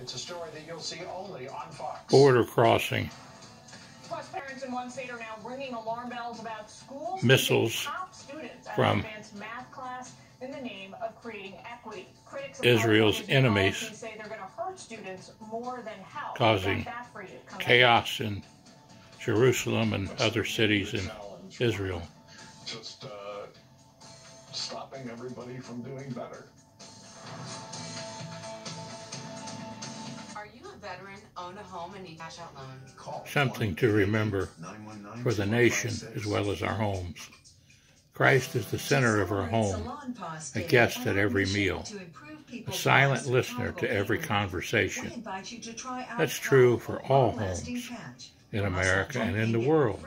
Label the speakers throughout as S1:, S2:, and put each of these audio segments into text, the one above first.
S1: It's a story that you'll see only on Fox.
S2: Border crossing.
S3: Plus, parents in one state are now ringing alarm bells about schools
S2: Missiles
S3: top students at
S2: from
S3: an advanced math class in the name of creating equity. Critics of
S2: Israel's enemies
S3: say they're going to hurt students more than help.
S2: causing chaos in Jerusalem and other cities in Israel.
S1: Just stopping everybody from doing better.
S4: Are you a veteran, own a home, and need cash out loans?
S2: Something to remember for the nation as well as our homes. Christ is the center of our home, a guest at every meal, a silent listener to every conversation. That's true for all homes in America and in the world.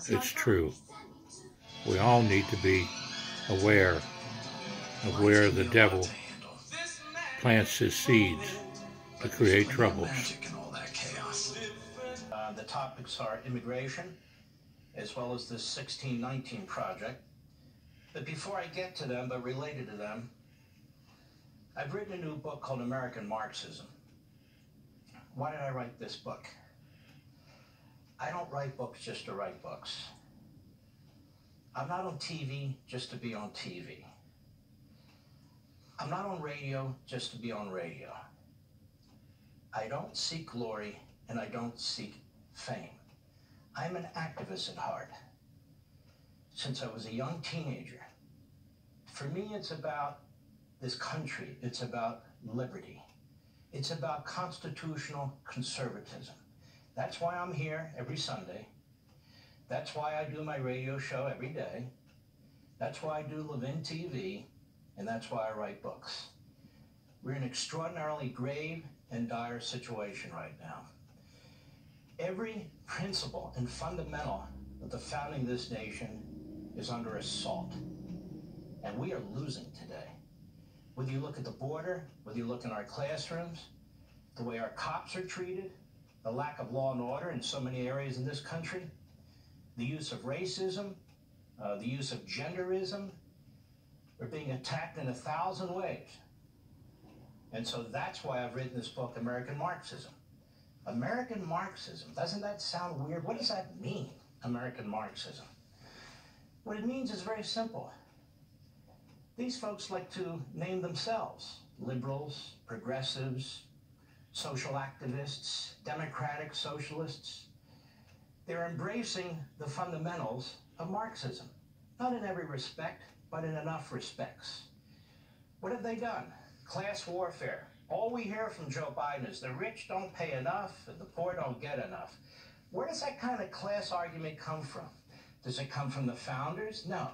S2: It's true. We all need to be aware of where the devil plants his seeds to create troubles.
S5: The topics are immigration, as well as this 1619 project. But before I get to them, but related to them, I've written a new book called American Marxism. Why did I write this book? I don't write books just to write books. I'm not on TV just to be on TV. I'm not on radio just to be on radio. I don't seek glory and I don't seek fame. I'm an activist at heart. Since I was a young teenager, for me it's about this country, it's about liberty. It's about constitutional conservatism. That's why I'm here every Sunday. That's why I do my radio show every day. That's why I do Levin TV, and that's why I write books. We're in an extraordinarily grave and dire situation right now. Every principle and fundamental of the founding of this nation is under assault, and we are losing today. Whether you look at the border, whether you look in our classrooms, the way our cops are treated, the lack of law and order in so many areas in this country, the use of racism, the use of genderism, we're being attacked in 1,000 ways. And so that's why I've written this book, American Marxism. American Marxism, doesn't that sound weird? What does that mean, American Marxism? What it means is very simple. These folks like to name themselves liberals, progressives, social activists, democratic socialists. They're embracing the fundamentals of Marxism. Not in every respect, but in enough respects. What have they done? Class warfare. All we hear from Joe Biden is the rich don't pay enough and the poor don't get enough. Where does that kind of class argument come from? Does it come from the founders? No.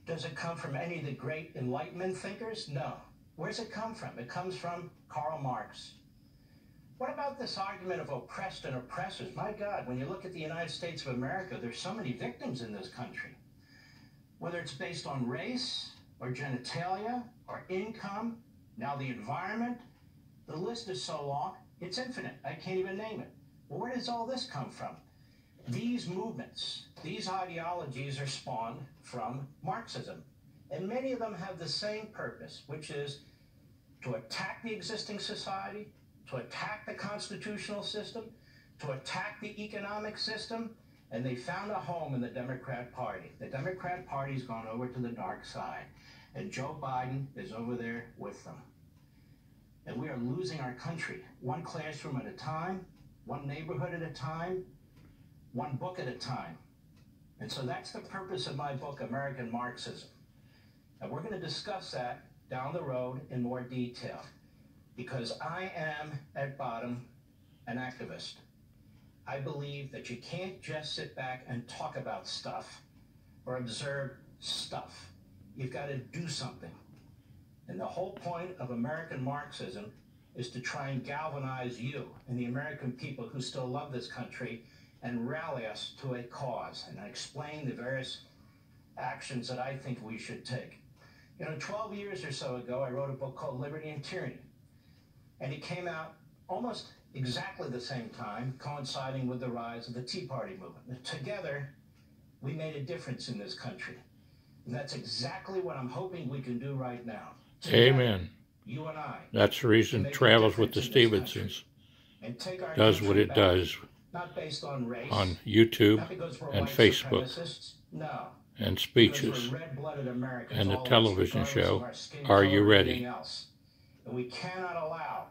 S5: Does it come from any of the great Enlightenment thinkers? No. Where does it come from? It comes from Karl Marx. What about this argument of oppressed and oppressors? My God, when you look at the United States of America, there's so many victims in this country. Whether it's based on race or genitalia or income, now the environment, the list is so long, it's infinite. I can't even name it. Well, where does all this come from? These movements, these ideologies are spawned from Marxism. And many of them have the same purpose, which is to attack the existing society, to attack the constitutional system, to attack the economic system, and they found a home in the Democrat Party. The Democrat Party's gone over to the dark side, and Joe Biden is over there with them. And we are losing our country, one classroom at a time, one neighborhood at a time, one book at a time. And so that's the purpose of my book, American Marxism. And we're going to discuss that down the road in more detail, because I am, at bottom, an activist. I believe that you can't just sit back and talk about stuff or observe stuff. You've got to do something. And the whole point of American Marxism is to try and galvanize you and the American people who still love this country and rally us to a cause. And I explain the various actions that I think we should take. You know, 12 years or so ago, I wrote a book called Liberty and Tyranny. And it came out almost exactly the same time, coinciding with the rise of the Tea Party movement. And together, we made a difference in this country. And that's exactly what I'm hoping we can do right now.
S2: Amen.
S5: You and I.
S2: That's the reason Travels with the Stephensons does what it does
S5: Not based on race,
S2: on YouTube
S5: not because we're
S2: and
S5: white
S2: Facebook
S5: supremacists. No.
S2: and
S5: Because
S2: speeches
S5: we're red-blooded Americans,
S2: and the
S5: all of us,
S2: television
S5: regardless
S2: show,
S5: of our skin
S2: Are
S5: color
S2: You
S5: or
S2: Ready?
S5: anything else. And we cannot allow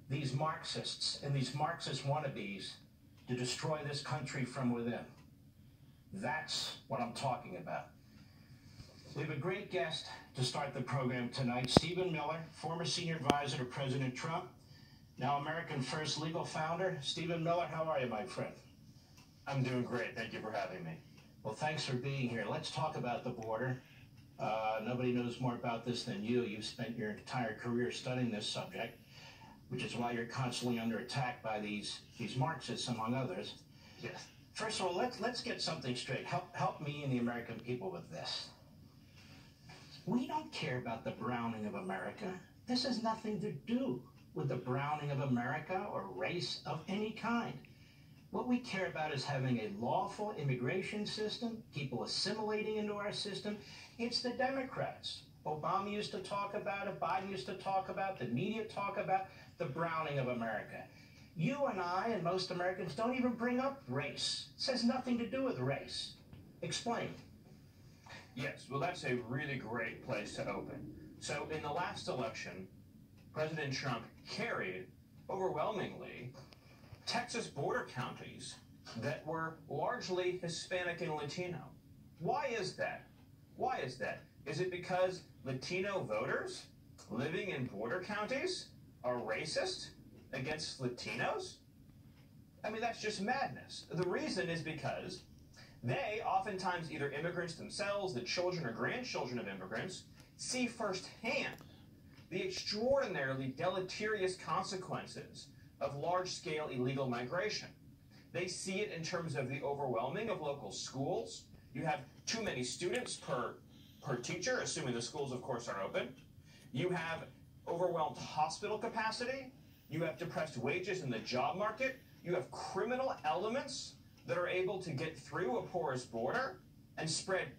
S5: these Marxists and these Marxist wannabes to destroy this country from within. That's what I'm talking about. We have a great guest to start the program tonight, Stephen Miller, former senior advisor to President Trump, now American First legal founder. Stephen Miller, how are you, my friend?
S6: I'm doing great. Thank you for having me.
S5: Well, thanks for being here. Let's talk about the border. Nobody knows more about this than you. You've spent your entire career studying this subject, which is why you're constantly under attack by these Marxists, among others.
S6: Yes.
S5: First of all, let's get something straight. Help me and the American people with this. We don't care about the browning of America. This has nothing to do with the browning of America or race of any kind. What we care about is having a lawful immigration system, people assimilating into our system. It's the Democrats. Obama used to talk about it, Biden used to talk about, the media talk about the browning of America. You and I and most Americans don't even bring up race. It has nothing to do with race. Explain.
S6: Yes, well, that's a really great place to open. So in the last election, President Trump carried overwhelmingly Texas border counties that were largely Hispanic and Latino. Why is that? Why is that? Is it because Latino voters living in border counties are racist against Latinos? I mean, that's just madness. The reason is because they, oftentimes either immigrants themselves, the children or grandchildren of immigrants, see firsthand the extraordinarily deleterious consequences of large-scale illegal migration. They see it in terms of the overwhelming of local schools. You have too many students per teacher, assuming the schools, of course, are open. You have overwhelmed hospital capacity. You have depressed wages in the job market. You have criminal elements that are able to get through a porous border and spread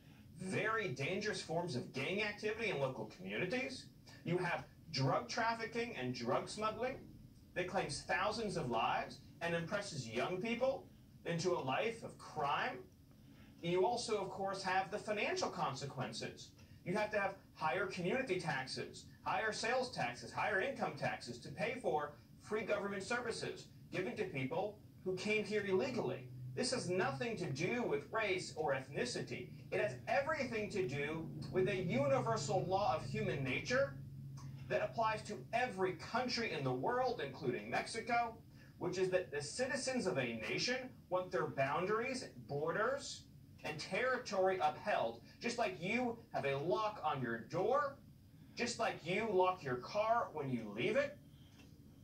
S6: very dangerous forms of gang activity in local communities. You have drug trafficking and drug smuggling that claims thousands of lives and impresses young people into a life of crime. And you also, of course, have the financial consequences. You have to have higher community taxes, higher sales taxes, higher income taxes to pay for free government services given to people who came here illegally. This has nothing to do with race or ethnicity. It has everything to do with a universal law of human nature that applies to every country in the world, including Mexico, which is that the citizens of a nation want their boundaries, borders, and territory upheld, just like you have a lock on your door, just like you lock your car when you leave it,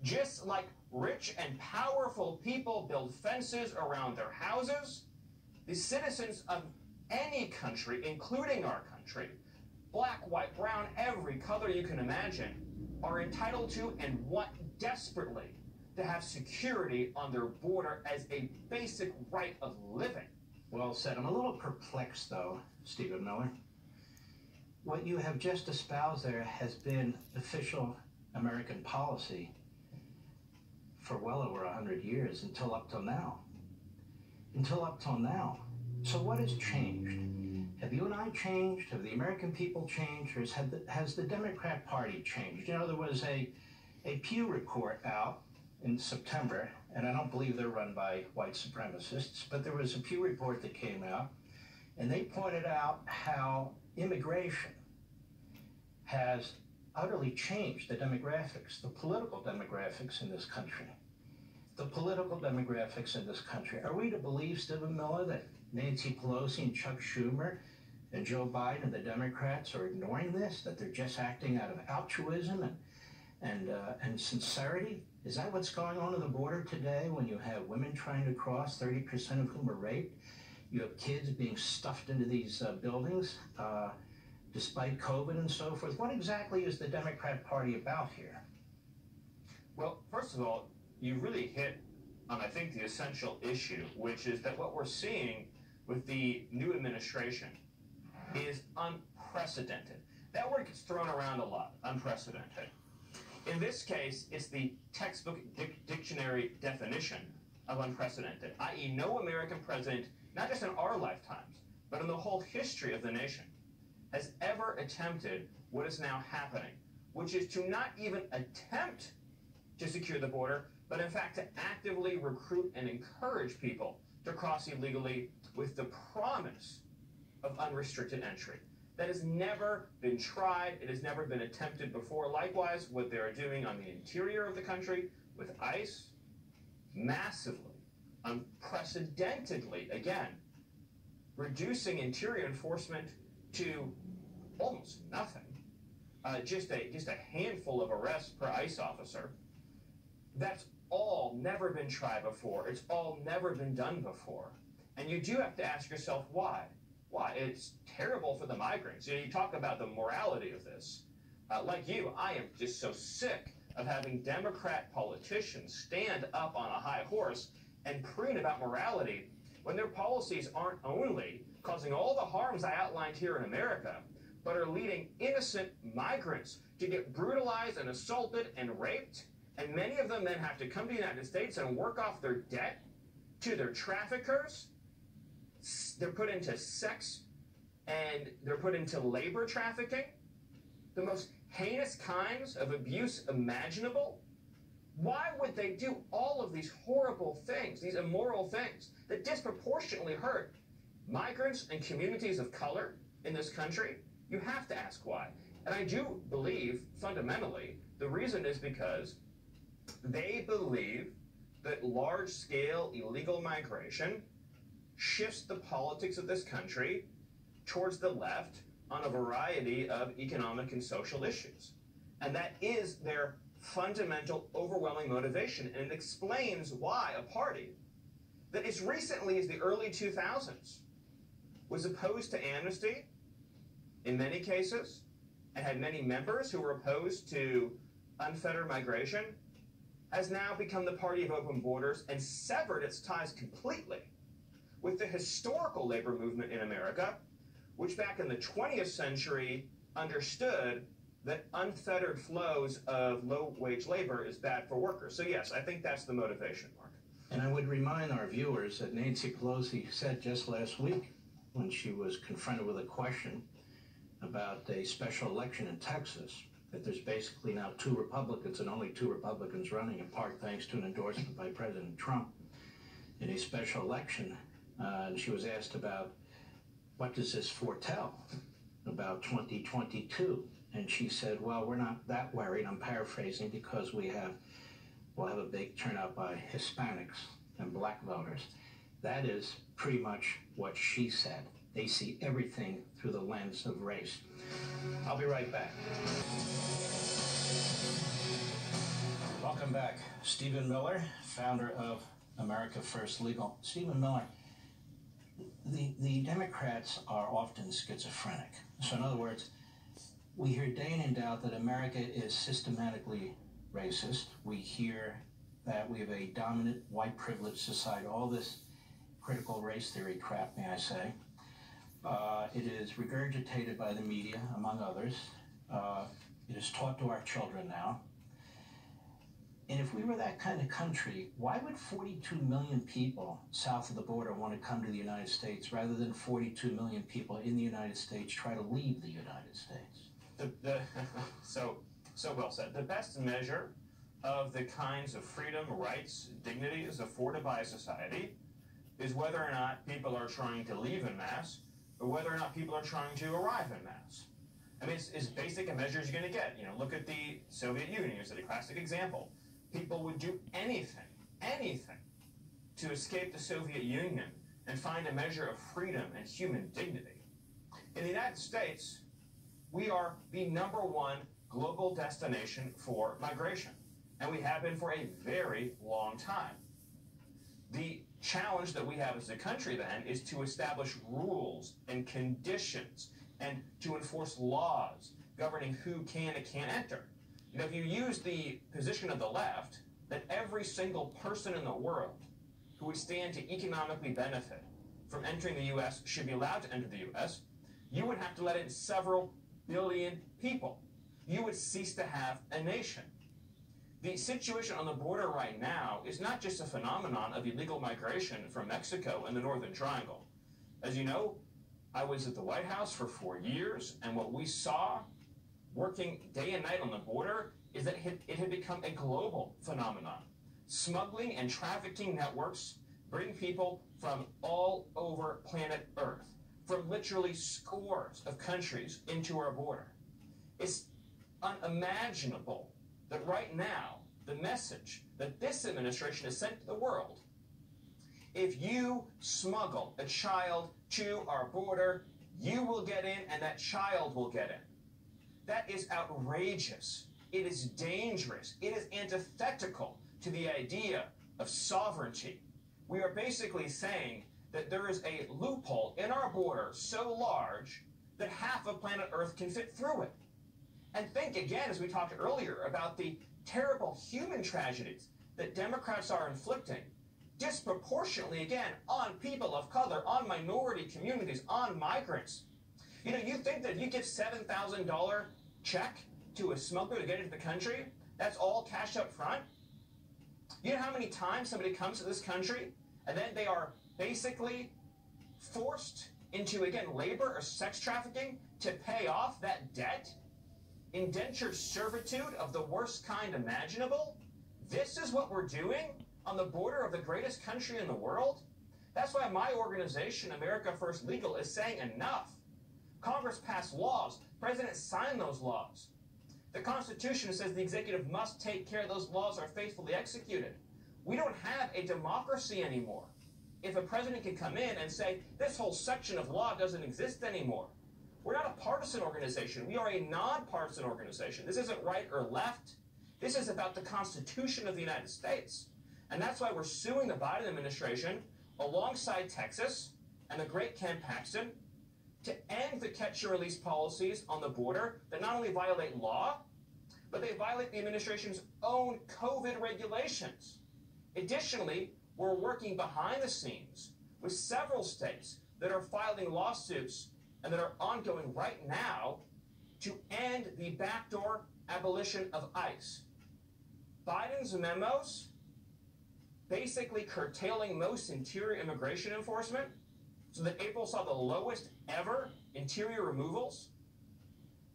S6: just like rich and powerful people build fences around their houses. The citizens of any country, including our country, black, white, brown, every color you can imagine, are entitled to and want desperately to have security on their border as a basic right of living.
S5: Well said. I'm a little perplexed, though, Stephen Miller. What you have just espoused there has been official American policy for well over 100 years, until up till now. So what has changed? Have you and I changed? Have the American people changed? Or has the Democrat Party changed? You know, there was a Pew report out in September, and I don't believe they're run by white supremacists, but there was a Pew report that came out, and they pointed out how immigration has utterly changed the demographics, the political demographics in this country. Are we to believe, Stephen Miller, that Nancy Pelosi and Chuck Schumer and Joe Biden and the Democrats are ignoring this, that they're just acting out of altruism and sincerity? Is that what's going on at the border today when you have women trying to cross, 30% of whom are raped? You have kids being stuffed into these buildings despite COVID and so forth. What exactly is the Democrat Party about here?
S6: Well, first of all, you really hit on, I think, the essential issue, which is that what we're seeing with the new administration is unprecedented. That word gets thrown around a lot, unprecedented. In this case, it's the textbook dictionary definition of unprecedented, i.e. no American president, not just in our lifetimes, but in the whole history of the nation, has ever attempted what is now happening, which is to not even attempt to secure the border, but in fact to actively recruit and encourage people to cross illegally with the promise of unrestricted entry. That has never been tried. It has never been attempted before. Likewise, what they are doing on the interior of the country with ICE, massively, unprecedentedly, again, reducing interior enforcement to almost nothing. Just a handful of arrests per ICE officer. That's all never been tried before. It's all never been done before. And you do have to ask yourself why. Why? It's terrible for the migrants. You know, you talk about the morality of this. Like you, I am just so sick of having Democrat politicians stand up on a high horse and preen about morality when their policies aren't only causing all the harms I outlined here in America, but are leading innocent migrants to get brutalized and assaulted and raped, and many of them then have to come to the United States and work off their debt to their traffickers. They're put into sex and they're put into labor trafficking, the most heinous kinds of abuse imaginable. Why would they do all of these horrible things, these immoral things that disproportionately hurt migrants and communities of color in this country? You have to ask why. And I do believe, fundamentally, the reason is because they believe that large-scale illegal migration shifts the politics of this country towards the left on a variety of economic and social issues. And that is their fundamental, overwhelming motivation, and it explains why a party that as recently as the early 2000s was opposed to amnesty in many cases and had many members who were opposed to unfettered migration has now become the party of open borders and severed its ties completely with the historical labor movement in America, which back in the 20th century understood that unfettered flows of low-wage labor is bad for workers. So yes, I think that's the motivation, Mark.
S5: And I would remind our viewers that Nancy Pelosi said just last week when she was confronted with a question about a special election in Texas, that there's basically now 2 Republicans and only 2 Republicans running, in part thanks to an endorsement by President Trump in a special election. And she was asked about what does this foretell about 2022? And she said, well, we're not that worried, I'm paraphrasing, because we'll have a big turnout by Hispanics and black voters. That is pretty much what she said. They see everything through the lens of race. I'll be right back. Welcome back. Stephen Miller, founder of America First Legal. Stephen Miller, the Democrats are often schizophrenic. So in other words, we hear day in and out that America is systematically racist. We hear that we have a dominant white privileged society, all this critical race theory crap, may I say. It is regurgitated by the media, among others. It is taught to our children now. And if we were that kind of country, why would 42 million people south of the border want to come to the United States rather than 42 million people in the United States try to leave the United States?
S6: So well said. The best measure of the kinds of freedom, rights, dignities afforded by a society is whether or not people are trying to leave en masse or whether or not people are trying to arrive en masse. I mean, it's as basic a measure as you're going to get. You know, look at the Soviet Union as a classic example. People would do anything to escape the Soviet Union and find a measure of freedom and human dignity. In the United States, we are the #1 global destination for migration, and we have been for a very long time. The challenge that we have as a country then is to establish rules and conditions and to enforce laws governing who can and can't enter. You know, if you use the position of the left, that every single person in the world who would stand to economically benefit from entering the U.S. should be allowed to enter the U.S., you would have to let in several billion people. You would cease to have a nation. The situation on the border right now is not just a phenomenon of illegal migration from Mexico and the Northern Triangle. As you know, I was at the White House for 4 years, and what we saw working day and night on the border is that it had become a global phenomenon. Smuggling and trafficking networks bring people from all over planet Earth, from literally scores of countries into our border. It's unimaginable that right now, the message that this administration has sent to the world, if you smuggle a child to our border, you will get in and that child will get in. That is outrageous. It is dangerous. It is antithetical to the idea of sovereignty. We are basically saying that there is a loophole in our border so large that half of planet Earth can fit through it. And think again, as we talked earlier, about the terrible human tragedies that Democrats are inflicting disproportionately, again, on people of color, on minority communities, on migrants. You know, you think that if you give $7,000 check to a smuggler to get into the country, that's all cash up front? You know how many times somebody comes to this country and then they are basically forced into, again, labor or sex trafficking to pay off that debt? Indentured servitude of the worst kind imaginable? This is what we're doing on the border of the greatest country in the world? That's why my organization, America First Legal, is saying enough. Congress passed laws. Presidents signed those laws. The Constitution says the executive must take care those laws are faithfully executed. We don't have a democracy anymore if a president can come in and say, this whole section of law doesn't exist anymore. We're not a partisan organization. We are a nonpartisan organization. This isn't right or left. This is about the Constitution of the United States. And that's why we're suing the Biden administration alongside Texas and the great Ken Paxton to end the catch-and-release policies on the border that not only violate law, but they violate the administration's own COVID regulations. Additionally, we're working behind the scenes with several states that are filing lawsuits and that are ongoing right now to end the backdoor abolition of ICE. Biden's memos basically curtailing most interior immigration enforcement so that April saw the lowest ever interior removals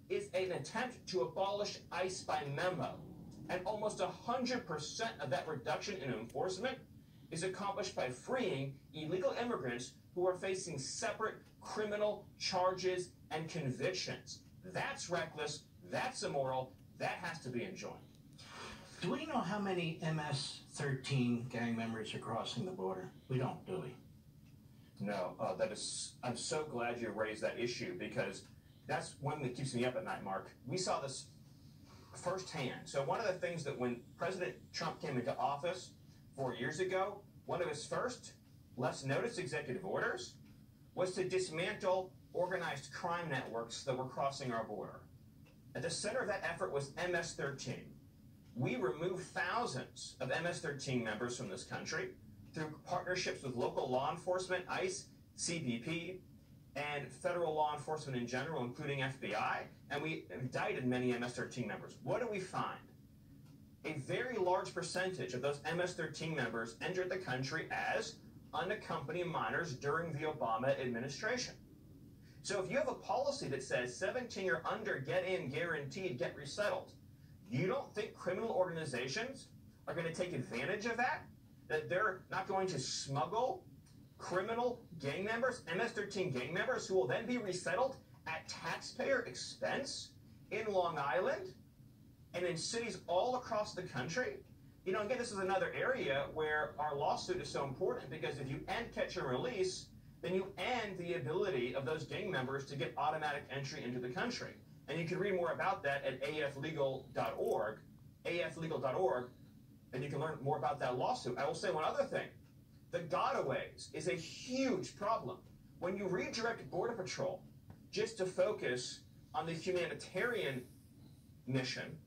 S6: is an attempt to abolish ICE by memo. And almost 100% of that reduction in enforcement is accomplished by freeing illegal immigrants who are facing separate criminal charges and convictions. That's reckless, that's immoral, that has to be enjoined.
S5: Do we know how many MS-13 gang members are crossing the border? We don't, do we?
S6: No, I'm so glad you raised that issue because that's one that keeps me up at night, Mark. We saw this firsthand. So one of the things that when President Trump came into office 4 years ago, one of his first, less noticed executive orders was to dismantle organized crime networks that were crossing our border. At the center of that effort was MS-13. We removed thousands of MS-13 members from this country through partnerships with local law enforcement, ICE, CBP, and federal law enforcement in general, including FBI, and we indicted many MS-13 members. What do we find? A very large percentage of those MS-13 members entered the country as unaccompanied minors during the Obama administration. So if you have a policy that says 17 or under, get in, guaranteed, get resettled, you don't think criminal organizations are going to take advantage of that? That they're not going to smuggle criminal gang members, MS-13 gang members, who will then be resettled at taxpayer expense in Long Island and in cities all across the country? You know, again, this is another area where our lawsuit is so important because if you end catch and release, then you end the ability of those gang members to get automatic entry into the country. And you can read more about that at aflegal.org, and you can learn more about that lawsuit. I will say one other thing. The gotaways is a huge problem. When you redirect Border Patrol just to focus on the humanitarian mission,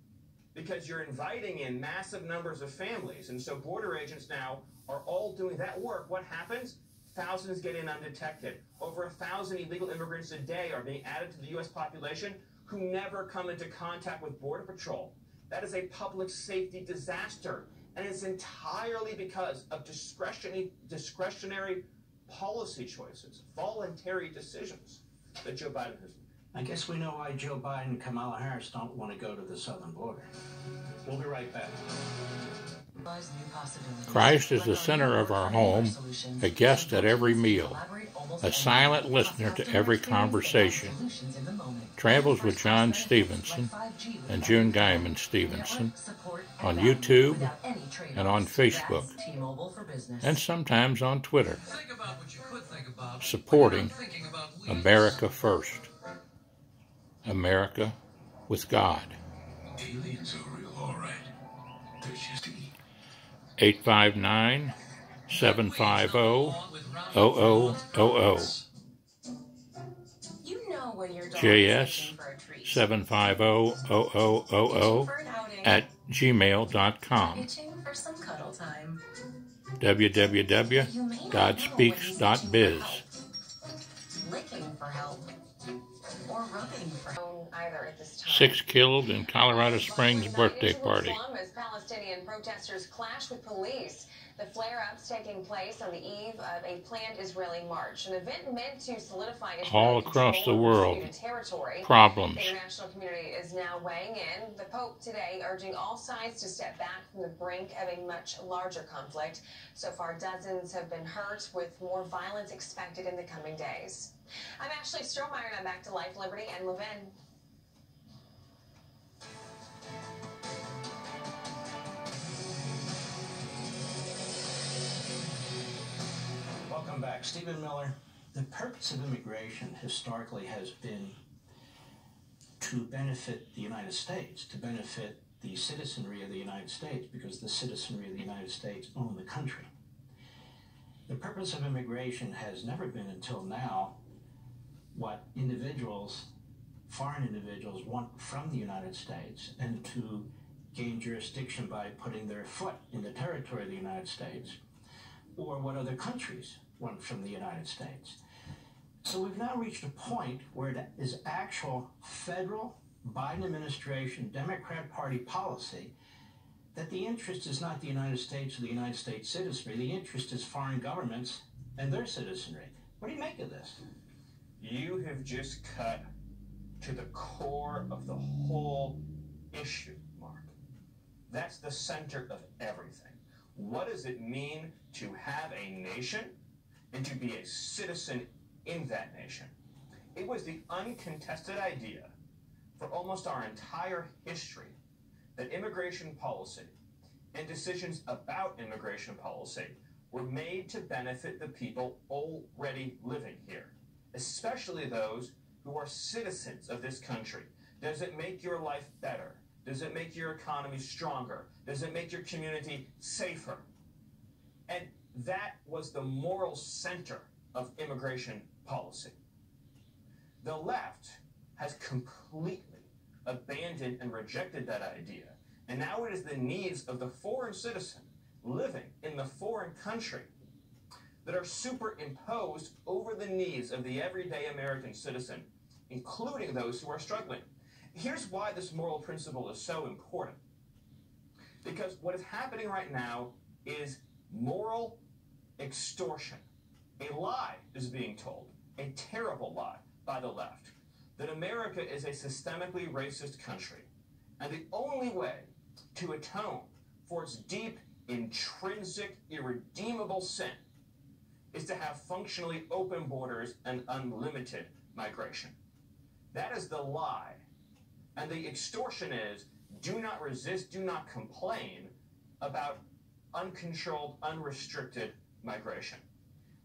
S6: because you're inviting in massive numbers of families, and so border agents now are all doing that work, what happens? Thousands get in undetected. Over 1,000 illegal immigrants a day are being added to the U.S. population who never come into contact with Border Patrol. That is a public safety disaster, and it's entirely because of discretionary policy choices, voluntary decisions that Joe Biden has made.
S5: I guess we know why Joe Biden and Kamala Harris don't want to go to the southern border. We'll be right back.
S2: Christ is the center of our home, a guest at every meal, a silent listener to every conversation. Travels with John Stephenson and June Guyman Stephenson on YouTube and on Facebook and sometimes on Twitter. Supporting America first. America with God.
S7: Aliens are real, all right. They're just
S2: 859-750-0000. JS 750-0000 at gmail.com. www.godspeaks.biz.
S4: Licking for help. Or rubbing for help either at this time.
S2: 6 killed in Colorado Springs birthday party.
S3: As Palestinian protesters clash with police. The flare-ups taking place on the eve of a planned Israeli march, an event meant to solidify
S2: all across the world.
S3: Territory.
S2: Problems.
S3: The international community is now weighing in. The Pope today urging all sides to step back from the brink of a much larger conflict. So far, dozens have been hurt, with more violence expected in the coming days. I'm Ashley Strohmeyer, and I'm back to Life, Liberty, and Levin.
S5: Welcome back. Stephen Miller. The purpose of immigration historically has been to benefit the United States, to benefit the citizenry of the United States, because the citizenry of the United States own the country. The purpose of immigration has never been until now what individuals, foreign individuals, want from the United States, and to gain jurisdiction by putting their foot in the territory of the United States, or what other countries want from the United States. So we've now reached a point where it is actual federal Biden administration, Democrat Party policy that the interest is not the United States or the United States citizenry. The interest is foreign governments and their citizenry. What do you make of this?
S6: You have just cut to the core of the whole issue, Mark. That's the center of everything. What does it mean to have a nation and to be a citizen in that nation? It was the uncontested idea for almost our entire history that immigration policy and decisions about immigration policy were made to benefit the people already living here, especially those who are citizens of this country. Does it make your life better? Does it make your economy stronger? Does it make your community safer? And that was the moral center of immigration policy. The left has completely abandoned and rejected that idea, and now it is the needs of the foreign citizen living in the foreign country that are superimposed over the needs of the everyday American citizen, including those who are struggling. Here's why this moral principle is so important. Because what is happening right now is moral extortion. A lie is being told, a terrible lie by the left, that America is a systemically racist country. And the only way to atone for its deep, intrinsic, irredeemable sin is to have functionally open borders and unlimited migration. That is the lie. And the extortion is, do not resist, do not complain about uncontrolled, unrestricted migration.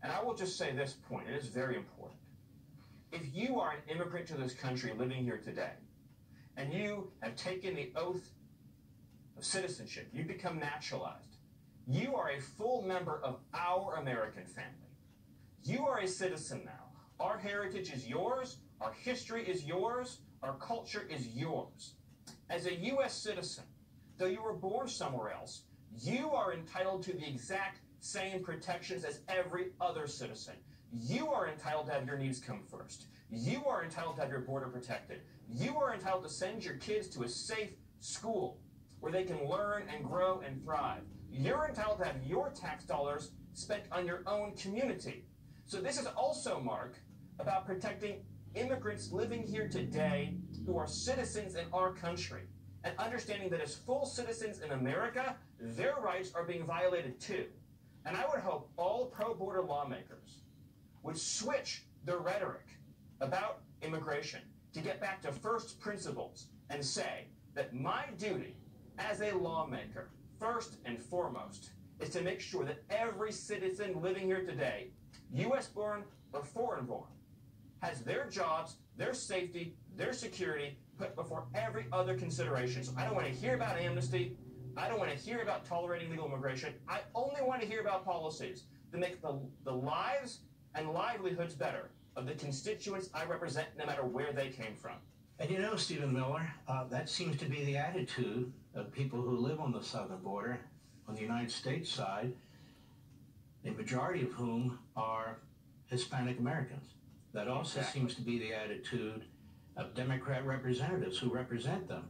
S6: And I will just say this point, it is very important. If you are an immigrant to this country living here today, and you have taken the oath of citizenship, you become naturalized, you are a full member of our American family. You are a citizen now. Our heritage is yours, our history is yours, our culture is yours. As a U.S. citizen, though you were born somewhere else, you are entitled to the exact same protections as every other citizen. You are entitled to have your needs come first. You are entitled to have your border protected. You are entitled to send your kids to a safe school. where they can learn and grow and thrive. You're entitled to have your tax dollars spent on your own community. So this is also, Mark, about protecting immigrants living here today who are citizens in our country, and understanding that as full citizens in America, their rights are being violated too. And I would hope all pro-border lawmakers would switch their rhetoric about immigration to get back to first principles and say that my duty as a lawmaker, first and foremost, is to make sure that every citizen living here today, U.S.-born or foreign-born, has their jobs, their safety, their security put before every other consideration. So I don't want to hear about amnesty. I don't want to hear about tolerating legal immigration. I only want to hear about policies that make the lives and livelihoods better of the constituents I represent, no matter where they came from.
S5: And you know, Stephen Miller, that seems to be the attitude of people who live on the southern border, on the United States side, a majority of whom are Hispanic Americans. That also seems to be the attitude of Democrat representatives who represent them,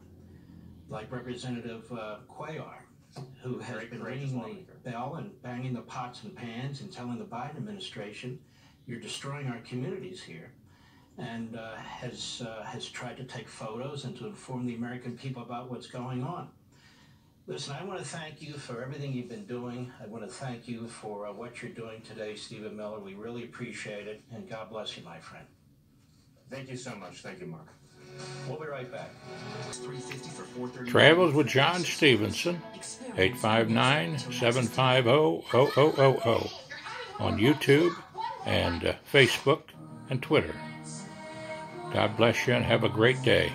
S5: like Representative Cuellar, who has been ringing the bell and banging the pots and pans and telling the Biden administration, you're destroying our communities here, and has tried to take photos and to inform the American people about what's going on. Listen, I want to thank you for everything you've been doing. I want to thank you for what you're doing today, Stephen Miller. We really appreciate it, and God bless you, my friend.
S6: Thank you so much. Thank you, Mark.
S5: We'll be right back.
S2: Travels with John Stephenson, 859-750-0000 on YouTube and Facebook and Twitter. God bless you and have a great day.